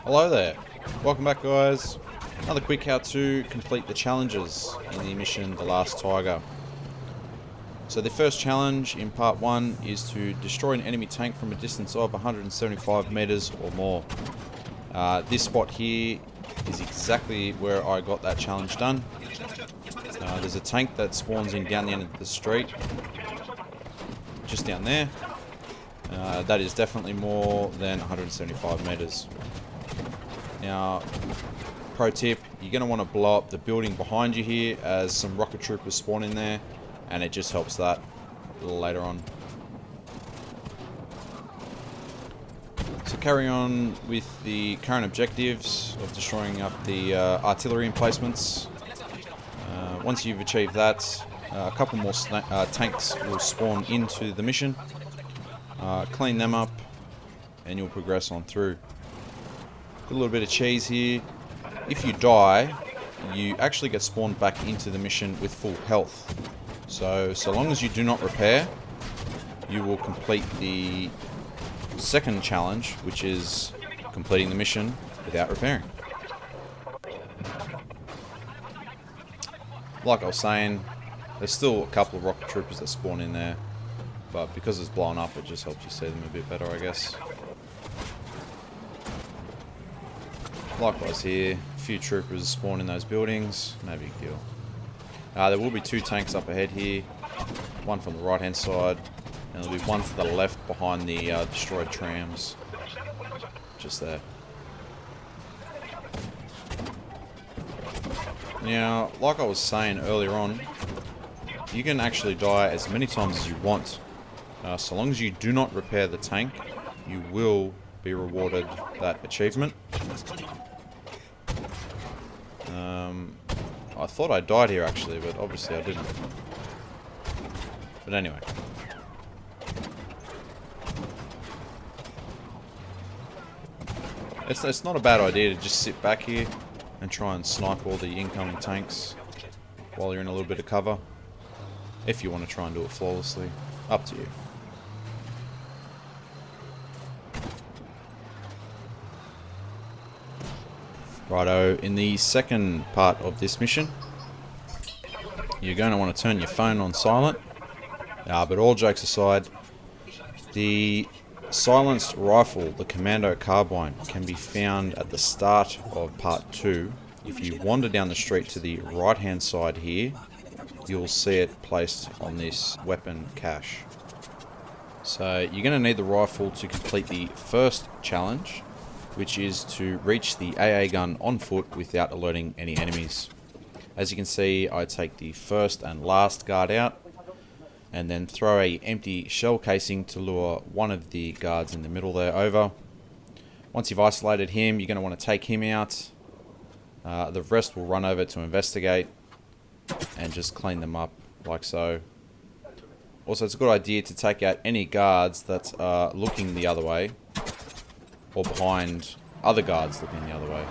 Hello there. Welcome back, guys. Another quick how to complete the challenges in the mission The Last Tiger. So the first challenge in part 1 is to destroy an enemy tank from a distance of 175 meters or more. This spot here is exactly where I got that challenge done. There's a tank that spawns in down the end of the street, just down there. That is definitely more than 175 meters. Now, pro tip, you're going to want to blow up the building behind you here, as some rocket troopers spawn in there, and it just helps that a little later on. So carry on with the current objectives of destroying up the artillery emplacements. Once you've achieved that, a couple more tanks will spawn into the mission. Clean them up and you'll progress on through. Got a little bit of cheese here. If you die, you actually get spawned back into the mission with full health. So long as you do not repair, you will complete the second challenge, which is completing the mission without repairing. Like I was saying, there's still a couple of rocket troopers that spawn in there, but because it's blown up, it just helps you see them a bit better, I guess. Likewise here, a few troopers spawn in those buildings, no big deal. There will be 2 tanks up ahead here, one from the right hand side, and there'll be one to the left behind the destroyed trams, just there. Now, like I was saying earlier on, you can actually die as many times as you want. So long as you do not repair the tank, you will be rewarded that achievement. I thought I died here actually, but obviously I didn't. But anyway. It's not a bad idea to just sit back here and try and snipe all the incoming tanks while you're in a little bit of cover. If you want to try and do it flawlessly. Up to you. Righto, in the second part of this mission, you're going to want to turn your phone on silent. But all jokes aside, the silenced rifle, the Commando Carbine, can be found at the start of part 2. If you wander down the street to the right hand side here, you'll see it placed on this weapon cache. So you're going to need the rifle to complete the first challenge, which is to reach the AA gun on foot without alerting any enemies. As you can see, I take the first and last guard out, and then throw a empty shell casing to lure one of the guards in the middle there over. Once you've isolated him, you're going to want to take him out. The rest will run over to investigate and just clean them up like so. Also, it's a good idea to take out any guards that are looking the other way, or behind other guards looking the other way,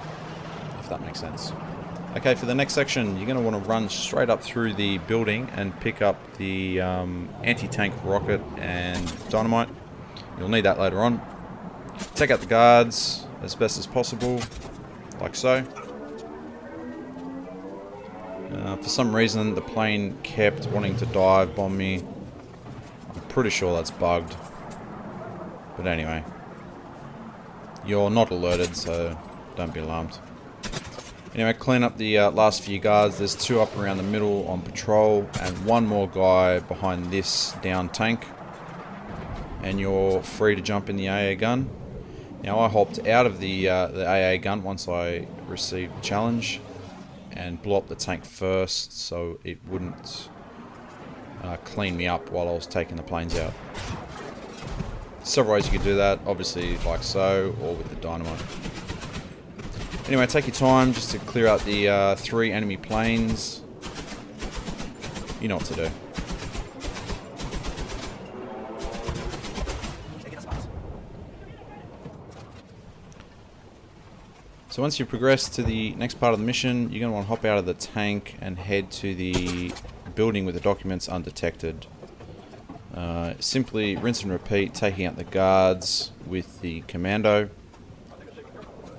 if that makes sense. Okay, for the next section, you're going to want to run straight up through the building and pick up the anti-tank rocket and dynamite. You'll need that later on. Take out the guards as best as possible, like so. For some reason, the plane kept wanting to dive bomb me. I'm pretty sure that's bugged. But anyway. You're not alerted, so don't be alarmed. Anyway, clean up the last few guards. There's 2 up around the middle on patrol, and 1 more guy behind this down tank. And you're free to jump in the AA gun. Now, I hopped out of the AA gun once I received the challenge, and blew up the tank first, so it wouldn't clean me up while I was taking the planes out. Several ways you could do that, obviously like so, or with the dynamite. Anyway, take your time just to clear out the 3 enemy planes. You know what to do. So once you progress to the next part of the mission, you're going to want to hop out of the tank and head to the building with the documents undetected. Simply rinse and repeat, taking out the guards with the commando.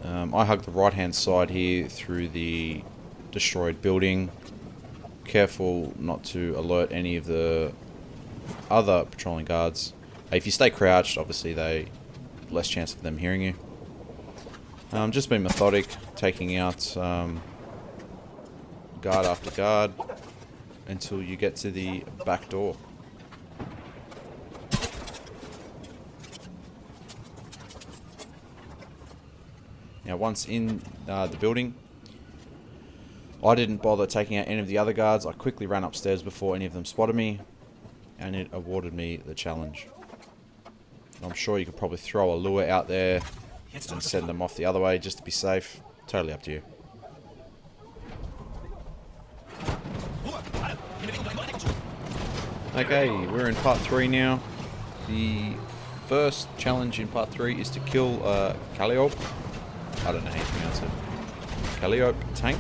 I hug the right hand side here through the destroyed building. Careful not to alert any of the other patrolling guards. If you stay crouched, obviously less chance of them hearing you. Just be methodic, taking out guard after guard until you get to the back door. Now once in the building, I didn't bother taking out any of the other guards. I quickly ran upstairs before any of them spotted me, and it awarded me the challenge. I'm sure you could probably throw a lure out there and send them off the other way just to be safe. Totally up to you. Okay, we're in part 3 now. The first challenge in part 3 is to kill Calliope. I don't know how you pronounce it. Calliope tank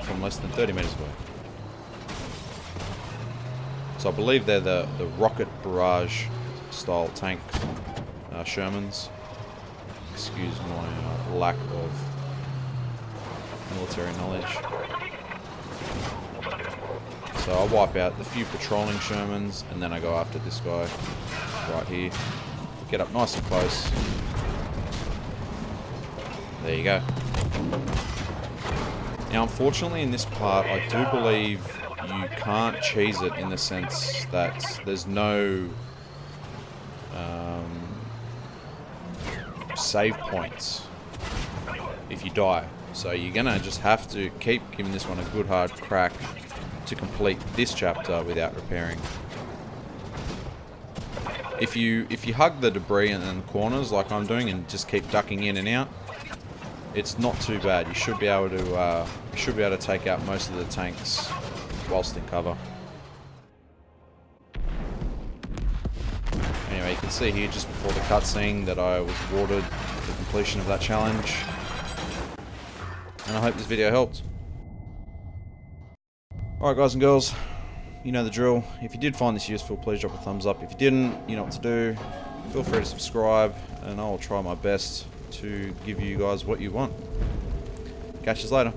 from less than 30 meters away. So I believe they're the rocket barrage style tank Shermans. Excuse my lack of military knowledge. So I wipe out the few patrolling Shermans and then I go after this guy right here. Get up nice and close. There you go. Now unfortunately in this part I do believe you can't cheese it in the sense that there's no save points if you die. So you're gonna just have to keep giving this one a good hard crack to complete this chapter without repairing. If you hug the debris and the corners like I'm doing and just keep ducking in and out, it's not too bad. You should be able to take out most of the tanks whilst in cover. Anyway, you can see here just before the cutscene that I was awarded the completion of that challenge. And I hope this video helped. Alright guys and girls, you know the drill. If you did find this useful, please drop a thumbs up. If you didn't, you know what to do. Feel free to subscribe and I'll try my best to give you guys what you want. Catch you later.